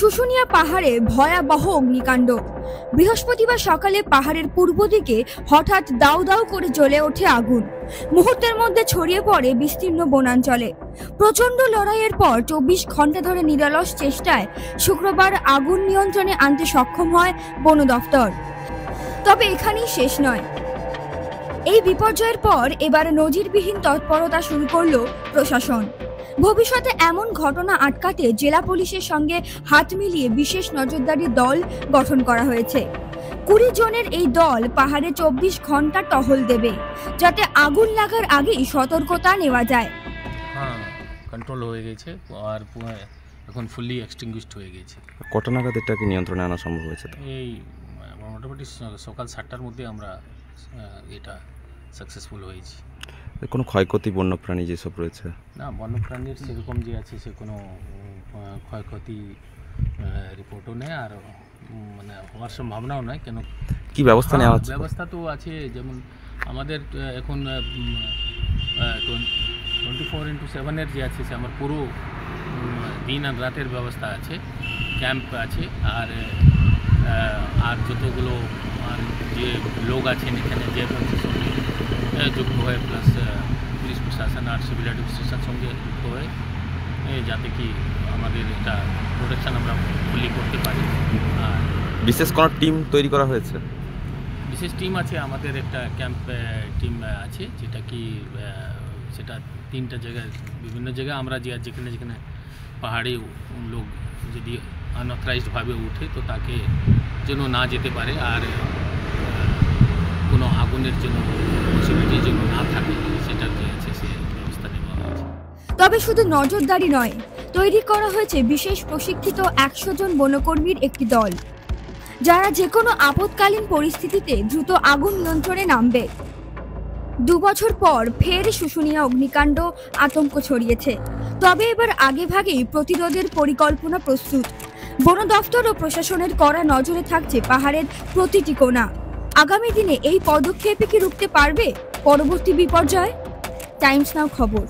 শুশুনিয়া পাহাড়ে ভয়াবহ অগ্নিকাণ্ড। বৃহস্পতিবার সকালে পাহাড়ের পূর্ব দিকে হঠাৎ দাউ দাউ করে জ্বলে ওঠে আগুন। মুহূর্তের মধ্যে ছড়িয়ে পড়ে বিস্তীর্ণ বনাঞ্চলে। প্রচণ্ড লড়াইয়ের পর 24 ঘন্টা ধরে নিরলস চেষ্টায় শুক্রবার আগুন নিয়ন্ত্রণে আনতে সক্ষম হয় বন দফতর। তবে এখানেই শেষ নয়। এই বিপর্যয়ের পর এবার নজিরবিহীন তৎপরতা শুরু করল প্রশাসন। ভবিষ্যতে এমন ঘটনা আটকাতে জেলা পুলিশের সঙ্গে হাত মিলিয়ে বিশেষ নজরদারি দল গঠন করা হয়েছে। 20 জনের এই দল পাহাড়ে 24 ঘন্টা টহল দেবে, যাতে আগুন লাগার আগেই সতর্কতা নেওয়া যায়। হ্যাঁ, কন্ট্রোল হয়ে গেছে আর এখন ফুললি এক্সটিংগুইশড হয়ে গেছে। কত নাগাদ এটাকে নিয়ন্ত্রণে আনা সম্ভব হয়েছে? এই মোটামুটি সকাল 7টার মধ্যে আমরা এটা সাকসেসফুল হয়েছি। কোনো ক্ষয়ক্ষতি বন্যপ্রাণী যেসব রয়েছে? না, বন্যপ্রাণীর সেরকম যে আছে সে কোনো ক্ষয়ক্ষতি রিপোর্টও নেই, আর মানে হওয়ার সম্ভাবনাও নয়। কেন কি ব্যবস্থা নেওয়া হচ্ছে? ব্যবস্থা তো আছে, যেমন আমাদের এখন 24x7 যে আছে সে আমার পুরো দিন আর রাতের ব্যবস্থা আছে, ক্যাম্প আছে, আর যতগুলো যে লোক আছেন এখানে যে সঙ্গে যুক্ত হয়ে, প্লাস পুলিশ প্রশাসন আর সিভিল অ্যাডমিনিস্ট্রেশন সঙ্গে যুক্ত হয়ে, যাতে কি আমাদের এটা প্রোটেকশন আমরা ফুলি করতে পারি। আর বিশেষ কোনো টিম তৈরি করা হয়েছে? বিশেষ টিম আছে, আমাদের একটা ক্যাম্প টিম আছে, যেটা কি সেটা 3টা জায়গায়, বিভিন্ন জায়গায় আমরা যেখানে যেখানে পাহাড়ি লোক যদি আনঅথরাইজডভাবে উঠে তো তাকে যেন না যেতে পারে, আর কোনো আগুনের জন্য পসিবিলিটির জন্য না থাকে, সেটা যে আছে সে ব্যবস্থা নেওয়া হয়েছে। তবে শুধু নজরদারি নয়, তৈরি করা হয়েছে বিশেষ প্রশিক্ষিত 100 জন বনকর্মীর একটি দল, যারা যে কোনো আপৎকালীন পরিস্থিতিতে দ্রুত আগুন নিয়ন্ত্রণে নামবে। 2 বছর পর ফের শুশুনিয়া অগ্নিকাণ্ড আতঙ্ক ছড়িয়েছে। তবে এবার আগেভাগেই প্রতিরোধের পরিকল্পনা প্রস্তুত। বন দফতর ও প্রশাসনের কড়া নজরে থাকছে পাহাড়ের প্রতিটি কোণা। আগামী দিনে এই পদক্ষেপে কি রুখতে পারবে পরবর্তী বিপর্যয়? টাইমস নাও খবর।